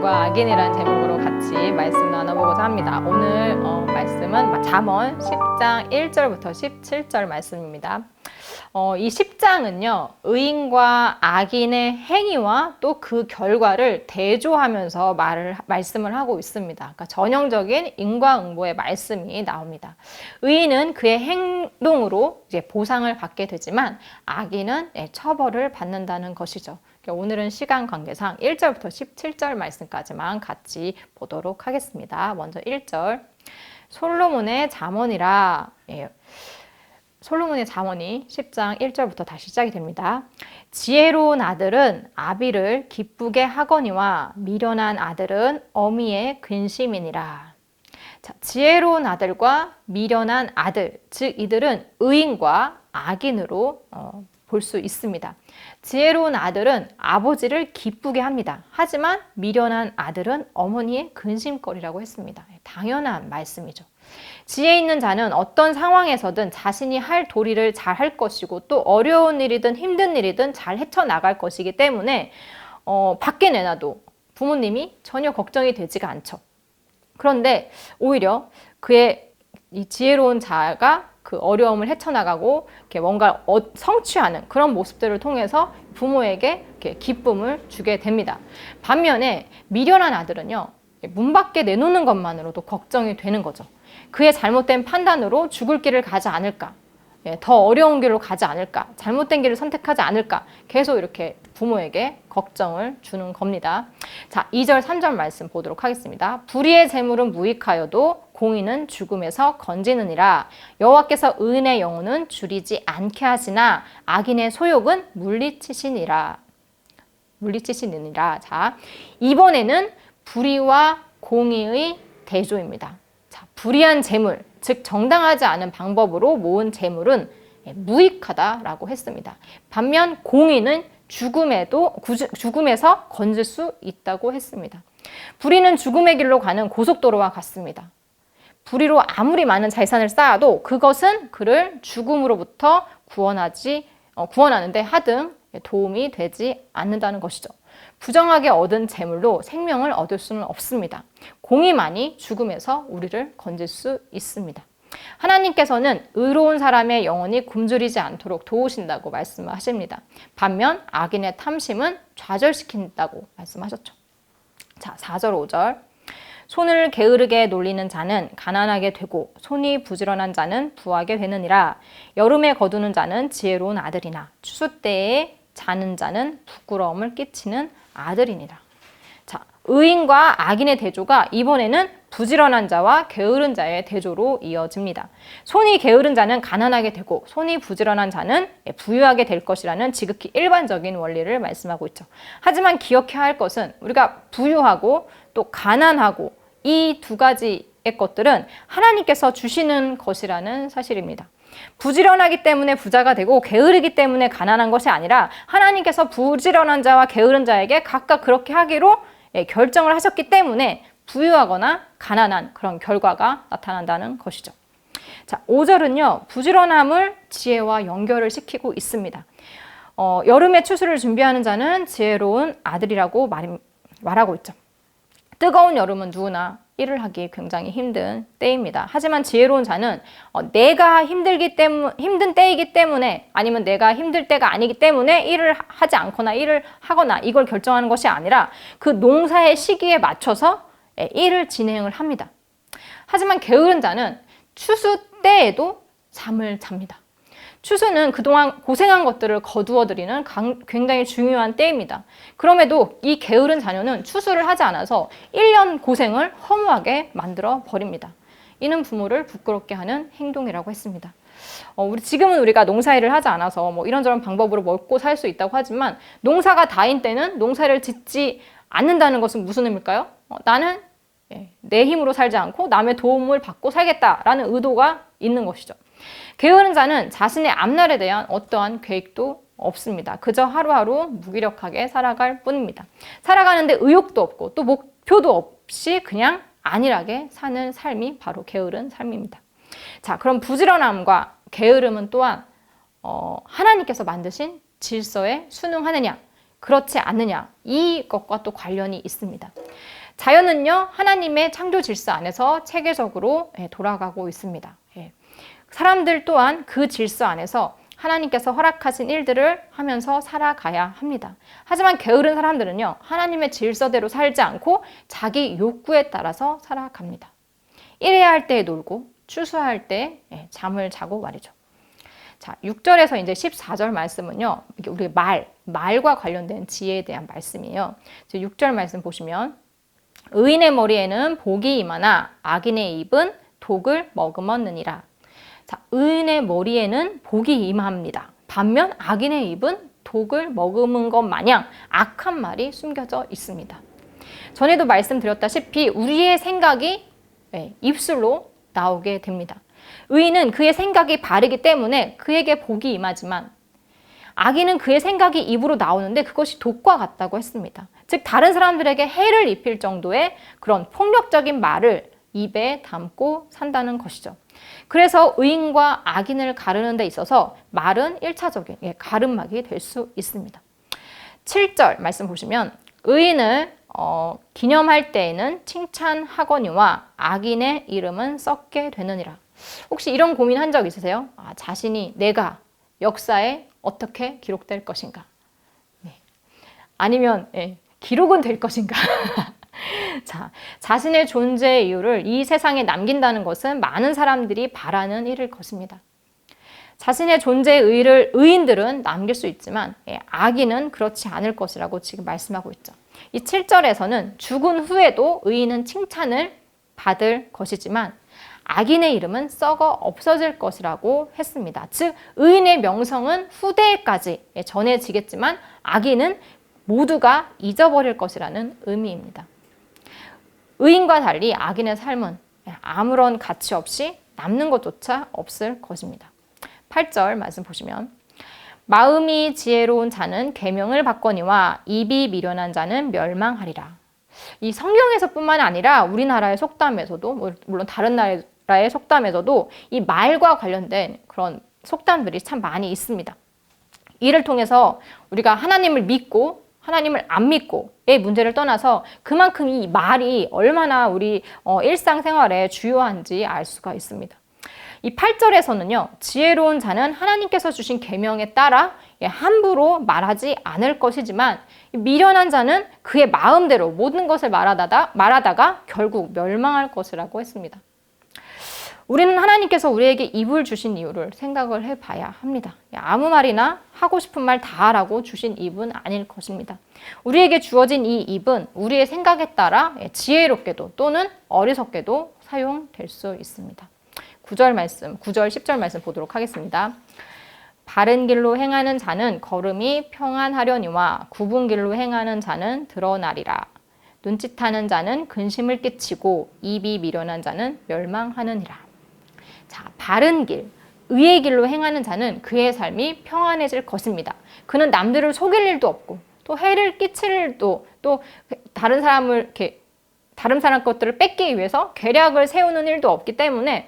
의인과 악인이라는 제목으로 같이 말씀 나눠보고자 합니다. 오늘 말씀은 잠언 10장 1절부터 17절 말씀입니다. 이 10장은요, 의인과 악인의 행위와 또 그 결과를 대조하면서 말씀을 하고 있습니다. 그러니까 전형적인 인과응보의 말씀이 나옵니다. 의인은 그의 행동으로 이제 보상을 받게 되지만 악인은 처벌을 받는다는 것이죠. 오늘은 시간 관계상 1절부터 17절 말씀까지만 같이 보도록 하겠습니다. 먼저 1절. 솔로몬의 잠언이라. 솔로몬의 잠언이 10장 1절부터 다시 시작이 됩니다. 지혜로운 아들은 아비를 기쁘게 하거니와 미련한 아들은 어미의 근심이니라. 자, 지혜로운 아들과 미련한 아들, 즉 이들은 의인과 악인으로 볼 수 있습니다. 지혜로운 아들은 아버지를 기쁘게 합니다. 하지만 미련한 아들은 어머니의 근심거리라고 했습니다. 당연한 말씀이죠. 지혜 있는 자는 어떤 상황에서든 자신이 할 도리를 잘 할 것이고 또 어려운 일이든 힘든 일이든 잘 헤쳐나갈 것이기 때문에 밖에 내놔도 부모님이 전혀 걱정이 되지가 않죠. 그런데 오히려 그의 이 지혜로운 자가 그 어려움을 헤쳐나가고 이렇게 뭔가 성취하는 그런 모습들을 통해서 부모에게 이렇게 기쁨을 주게 됩니다. 반면에 미련한 아들은요, 문 밖에 내놓는 것만으로도 걱정이 되는 거죠. 그의 잘못된 판단으로 죽을 길을 가지 않을까, 더 어려운 길로 가지 않을까, 잘못된 길을 선택하지 않을까, 계속 이렇게 부모에게 걱정을 주는 겁니다. 자, 2절, 3절 말씀 보도록 하겠습니다. 불의의 재물은 무익하여도 공의는 죽음에서 건지느니라. 여호와께서 의인의 영혼은 줄이지 않게 하시나 악인의 소욕은 물리치시니라. 자, 이번에는 불의와 공의의 대조입니다. 자, 불의한 재물, 즉 정당하지 않은 방법으로 모은 재물은 무익하다라고 했습니다. 반면 공의는 죽음에서 건질 수 있다고 했습니다. 불의는 죽음의 길로 가는 고속도로와 같습니다. 불의로 아무리 많은財산을 쌓아도 그것은 그를 죽음으로부터 구원하는데 하등 도움이 되지 않는다는 것이죠. 부정하게 얻은 재물로 생명을 얻을 수는 없습니다. 공의만이 죽음에서 우리를 건질 수 있습니다. 하나님께서는 의로운 사람의 영혼이 굶주리지 않도록 도우신다고 말씀하십니다. 반면 악인의 탐심은 좌절시킨다고 말씀하셨죠. 자, 4절, 5절. 손을 게으르게 놀리는 자는 가난하게 되고 손이 부지런한 자는 부하게 되느니라. 여름에 거두는 자는 지혜로운 아들이나 추수 때에 자는 자는 부끄러움을 끼치는 아들이니라. 자, 의인과 악인의 대조가 이번에는 부지런한 자와 게으른 자의 대조로 이어집니다. 손이 게으른 자는 가난하게 되고 손이 부지런한 자는 부유하게 될 것이라는 지극히 일반적인 원리를 말씀하고 있죠. 하지만 기억해야 할 것은 우리가 부유하고 또 가난하고 이 두 가지의 것들은 하나님께서 주시는 것이라는 사실입니다. 부지런하기 때문에 부자가 되고 게으르기 때문에 가난한 것이 아니라 하나님께서 부지런한 자와 게으른 자에게 각각 그렇게 하기로 결정을 하셨기 때문에 부유하거나 가난한 그런 결과가 나타난다는 것이죠. 자, 5절은요, 부지런함을 지혜와 연결을 시키고 있습니다. 여름에 추수를 준비하는 자는 지혜로운 아들이라고 말하고 있죠. 뜨거운 여름은 누구나 일을 하기 굉장히 힘든 때입니다. 하지만 지혜로운 자는 내가 힘든 때이기 때문에 아니면 내가 힘들 때가 아니기 때문에 일을 하지 않거나 일을 하거나 이걸 결정하는 것이 아니라 그 농사의 시기에 맞춰서 일을 진행을 합니다. 하지만 게으른 자는 추수 때에도 잠을 잡니다. 추수는 그동안 고생한 것들을 거두어들이는 굉장히 중요한 때입니다. 그럼에도 이 게으른 자녀는 추수를 하지 않아서 1년 고생을 허무하게 만들어 버립니다. 이는 부모를 부끄럽게 하는 행동이라고 했습니다. 지금은 우리가 농사일을 하지 않아서 이런저런 방법으로 먹고 살 수 있다고 하지만 농사가 다인 때는 농사를 짓지 않는다는 것은 무슨 의미일까요? 나는 내 힘으로 살지 않고 남의 도움을 받고 살겠다라는 의도가 있는 것이죠. 게으른 자는 자신의 앞날에 대한 어떠한 계획도 없습니다. 그저 하루하루 무기력하게 살아갈 뿐입니다. 살아가는데 의욕도 없고 또 목표도 없이 그냥 안일하게 사는 삶이 바로 게으른 삶입니다. 자, 그럼 부지런함과 게으름은 또한 하나님께서 만드신 질서에 순응하느냐, 그렇지 않느냐, 이것과 또 관련이 있습니다. 자연은요, 하나님의 창조 질서 안에서 체계적으로 돌아가고 있습니다. 사람들 또한 그 질서 안에서 하나님께서 허락하신 일들을 하면서 살아가야 합니다. 하지만 게으른 사람들은요, 하나님의 질서대로 살지 않고 자기 욕구에 따라서 살아갑니다. 일해야 할 때 놀고, 추수할 때 잠을 자고 말이죠. 자, 6절에서 이제 14절 말씀은요, 우리 말과 관련된 지혜에 대한 말씀이에요. 6절 말씀 보시면, 의인의 머리에는 복이 임하나 악인의 입은 독을 머금었느니라. 자, 의인의 머리에는 복이 임합니다. 반면 악인의 입은 독을 머금은 것 마냥 악한 말이 숨겨져 있습니다. 전에도 말씀드렸다시피 우리의 생각이 입술로 나오게 됩니다. 의인은 그의 생각이 바르기 때문에 그에게 복이 임하지만 악인은 그의 생각이 입으로 나오는데 그것이 독과 같다고 했습니다. 즉 다른 사람들에게 해를 입힐 정도의 그런 폭력적인 말을 입에 담고 산다는 것이죠. 그래서 의인과 악인을 가르는 데 있어서 말은 1차적인 가름막이 될 수 있습니다. 7절 말씀 보시면 의인을 기념할 때에는 칭찬하거니와 악인의 이름은 썩게 되느니라. 혹시 이런 고민한 적 있으세요? 자신이 내가 역사에 어떻게 기록될 것인가? 아니면 기록은 될 것인가? 자, 자신의 존재의 이유를 이 세상에 남긴다는 것은 많은 사람들이 바라는 일일 것입니다. 자신의 존재의 의의를 의인들은 남길 수 있지만 악인은 그렇지 않을 것이라고 지금 말씀하고 있죠. 이 7절에서는 죽은 후에도 의인은 칭찬을 받을 것이지만 악인의 이름은 썩어 없어질 것이라고 했습니다. 즉 의인의 명성은 후대까지 전해지겠지만 악인은 모두가 잊어버릴 것이라는 의미입니다. 의인과 달리 악인의 삶은 아무런 가치 없이 남는 것조차 없을 것입니다. 8절 말씀 보시면 마음이 지혜로운 자는 계명을 받거니와 입이 미련한 자는 멸망하리라. 이 성경에서뿐만 아니라 우리나라의 속담에서도 물론 다른 나라의 속담에서도 이 말과 관련된 그런 속담들이 참 많이 있습니다. 이를 통해서 우리가 하나님을 믿고 하나님을 안 믿고의 문제를 떠나서 그만큼 이 말이 얼마나 우리 일상생활에 주요한지 알 수가 있습니다. 이 8절에서는요. 지혜로운 자는 하나님께서 주신 계명에 따라 함부로 말하지 않을 것이지만 미련한 자는 그의 마음대로 모든 것을 말하다가 결국 멸망할 것이라고 했습니다. 우리는 하나님께서 우리에게 입을 주신 이유를 생각을 해봐야 합니다. 아무 말이나 하고 싶은 말 다 하라고 주신 입은 아닐 것입니다. 우리에게 주어진 이 입은 우리의 생각에 따라 지혜롭게도 또는 어리석게도 사용될 수 있습니다. 9절, 10절 말씀 보도록 하겠습니다. 바른 길로 행하는 자는 걸음이 평안하려니와 굽은 길로 행하는 자는 드러나리라. 눈짓하는 자는 근심을 끼치고 입이 미련한 자는 멸망하느니라. 자, 바른 길, 의의 길로 행하는 자는 그의 삶이 평안해질 것입니다. 그는 남들을 속일 일도 없고 또 해를 끼칠 일도 또 다른 사람 것들을 뺏기 위해서 계략을 세우는 일도 없기 때문에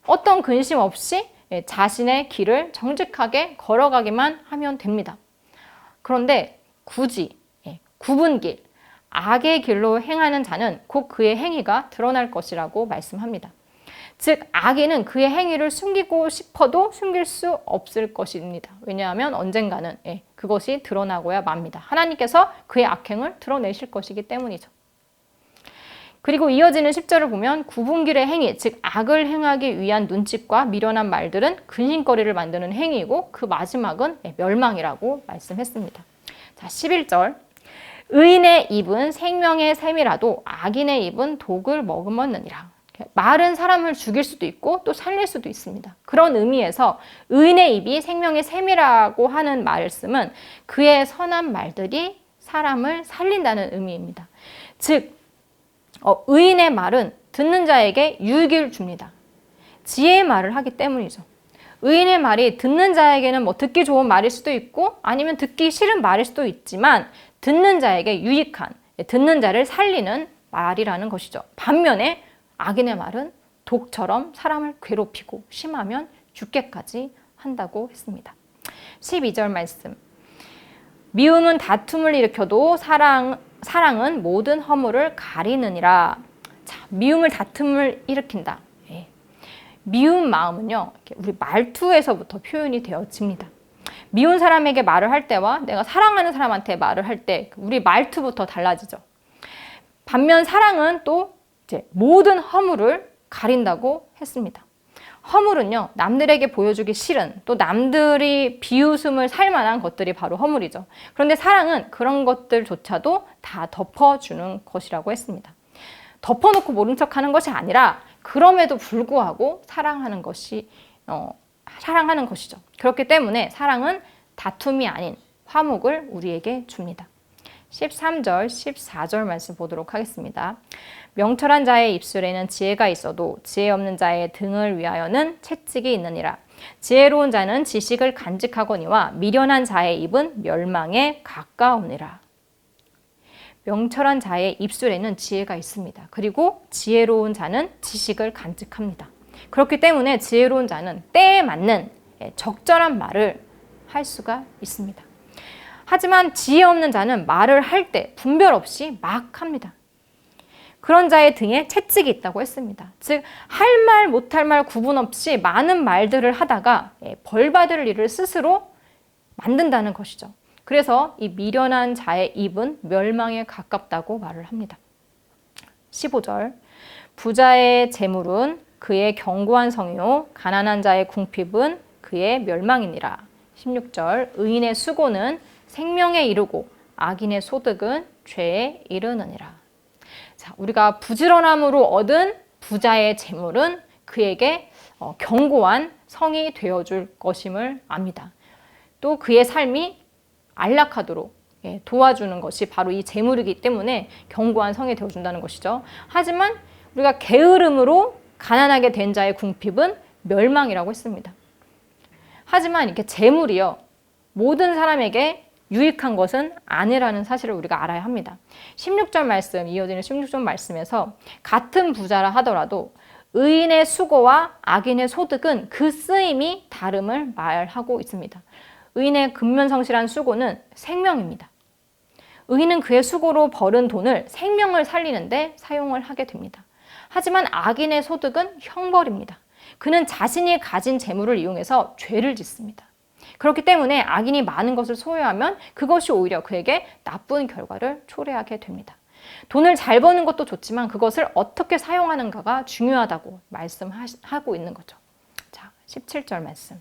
어떤 근심 없이 자신의 길을 정직하게 걸어가기만 하면 됩니다. 그런데 굳이 굽은 길, 악의 길로 행하는 자는 곧 그의 행위가 드러날 것이라고 말씀합니다. 즉 악인은 그의 행위를 숨기고 싶어도 숨길 수 없을 것입니다. 왜냐하면 언젠가는 그것이 드러나고야 맙니다. 하나님께서 그의 악행을 드러내실 것이기 때문이죠. 그리고 이어지는 10절을 보면 굽은 길의 행위, 즉 악을 행하기 위한 눈짓과 미련한 말들은 근심거리를 만드는 행위이고 그 마지막은 멸망이라고 말씀했습니다. 자, 11절 의인의 입은 생명의 샘이라도 악인의 입은 독을 머금었느니라. 말은 사람을 죽일 수도 있고 또 살릴 수도 있습니다. 그런 의미에서 의인의 입이 생명의 샘이라고 하는 말씀은 그의 선한 말들이 사람을 살린다는 의미입니다. 즉 의인의 말은 듣는 자에게 유익을 줍니다. 지혜의 말을 하기 때문이죠. 의인의 말이 듣는 자에게는 듣기 좋은 말일 수도 있고 아니면 듣기 싫은 말일 수도 있지만 듣는 자에게 유익한, 듣는 자를 살리는 말이라는 것이죠. 반면에 악인의 말은 독처럼 사람을 괴롭히고 심하면 죽게까지 한다고 했습니다. 12절 말씀. 미움은 다툼을 일으켜도 사랑은 모든 허물을 가리느니라. 자, 미움을 다툼을 일으킨다. 예. 미운 마음은요, 우리 말투에서부터 표현이 되어집니다. 미운 사람에게 말을 할 때와 내가 사랑하는 사람한테 말을 할 때 우리 말투부터 달라지죠. 반면 사랑은 또 이제 모든 허물을 가린다고 했습니다. 허물은요, 남들에게 보여주기 싫은, 또 남들이 비웃음을 살 만한 것들이 바로 허물이죠. 그런데 사랑은 그런 것들조차도 다 덮어주는 것이라고 했습니다. 덮어놓고 모른 척 하는 것이 아니라 그럼에도 불구하고 사랑하는 것이죠. 그렇기 때문에 사랑은 다툼이 아닌 화목을 우리에게 줍니다. 13절, 14절 말씀 보도록 하겠습니다. 명철한 자의 입술에는 지혜가 있어도 지혜 없는 자의 등을 위하여는 채찍이 있느니라. 지혜로운 자는 지식을 간직하거니와 미련한 자의 입은 멸망에 가까우니라. 명철한 자의 입술에는 지혜가 있습니다. 그리고 지혜로운 자는 지식을 간직합니다. 그렇기 때문에 지혜로운 자는 때에 맞는 적절한 말을 할 수가 있습니다. 하지만 지혜 없는 자는 말을 할 때 분별 없이 막 합니다. 그런 자의 등에 채찍이 있다고 했습니다. 즉, 할 말 못할 말 구분 없이 많은 말들을 하다가 벌 받을 일을 스스로 만든다는 것이죠. 그래서 이 미련한 자의 입은 멸망에 가깝다고 말을 합니다. 15절, 부자의 재물은 그의 견고한 성이요 가난한 자의 궁핍은 그의 멸망이니라. 16절, 의인의 수고는 생명에 이르고 악인의 소득은 죄에 이르느니라. 자, 우리가 부지런함으로 얻은 부자의 재물은 그에게 견고한 성이 되어줄 것임을 압니다. 또 그의 삶이 안락하도록 도와주는 것이 바로 이 재물이기 때문에 견고한 성이 되어준다는 것이죠. 하지만 우리가 게으름으로 가난하게 된 자의 궁핍은 멸망이라고 했습니다. 하지만 이렇게 재물이요, 모든 사람에게 유익한 것은 아니라는 사실을 우리가 알아야 합니다. 16절 말씀, 이어지는 16절 말씀에서 같은 부자라 하더라도 의인의 수고와 악인의 소득은 그 쓰임이 다름을 말하고 있습니다. 의인의 근면성실한 수고는 생명입니다. 의인은 그의 수고로 벌은 돈을 생명을 살리는데 사용을 하게 됩니다. 하지만 악인의 소득은 형벌입니다. 그는 자신이 가진 재물을 이용해서 죄를 짓습니다. 그렇기 때문에 악인이 많은 것을 소유하면 그것이 오히려 그에게 나쁜 결과를 초래하게 됩니다. 돈을 잘 버는 것도 좋지만 그것을 어떻게 사용하는가가 중요하다고 말씀하고 있는 거죠. 자, 17절 말씀.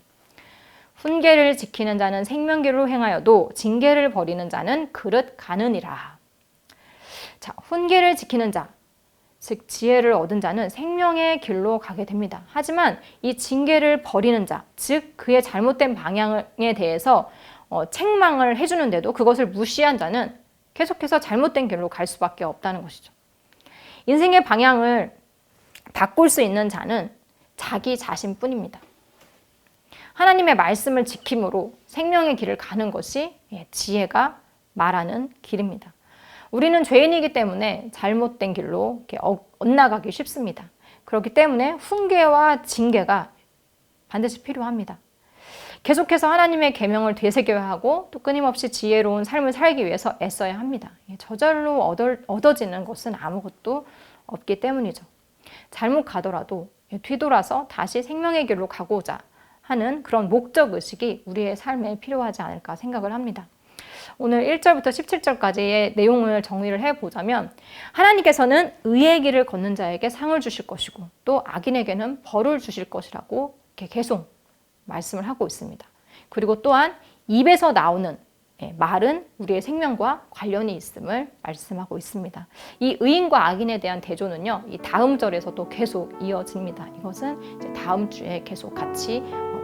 훈계를 지키는 자는 생명길로 행하여도 징계를 버리는 자는 그릇 가느니라. 자, 훈계를 지키는 자, 즉 지혜를 얻은 자는 생명의 길로 가게 됩니다. 하지만 이 징계를 버리는 자, 즉 그의 잘못된 방향에 대해서 책망을 해주는데도 그것을 무시한 자는 계속해서 잘못된 길로 갈 수밖에 없다는 것이죠. 인생의 방향을 바꿀 수 있는 자는 자기 자신뿐입니다. 하나님의 말씀을 지킴으로 생명의 길을 가는 것이 지혜가 말하는 길입니다. 우리는 죄인이기 때문에 잘못된 길로 이렇게 엇나가기 쉽습니다. 그렇기 때문에 훈계와 징계가 반드시 필요합니다. 계속해서 하나님의 계명을 되새겨야 하고 또 끊임없이 지혜로운 삶을 살기 위해서 애써야 합니다. 저절로 얻어지는 것은 아무것도 없기 때문이죠. 잘못 가더라도 뒤돌아서 다시 생명의 길로 가고자 하는 그런 목적의식이 우리의 삶에 필요하지 않을까 생각을 합니다. 오늘 1절부터 17절까지의 내용을 정리를 해보자면 하나님께서는 의의 길을 걷는 자에게 상을 주실 것이고 또 악인에게는 벌을 주실 것이라고 이렇게 계속 말씀을 하고 있습니다. 그리고 또한 입에서 나오는 말은 우리의 생명과 관련이 있음을 말씀하고 있습니다. 이 의인과 악인에 대한 대조는요, 이 다음 절에서도 계속 이어집니다. 이것은 이제 다음 주에 계속 같이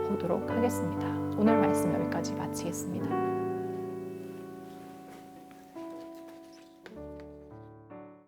보도록 하겠습니다. 오늘 말씀 여기까지 마치겠습니다.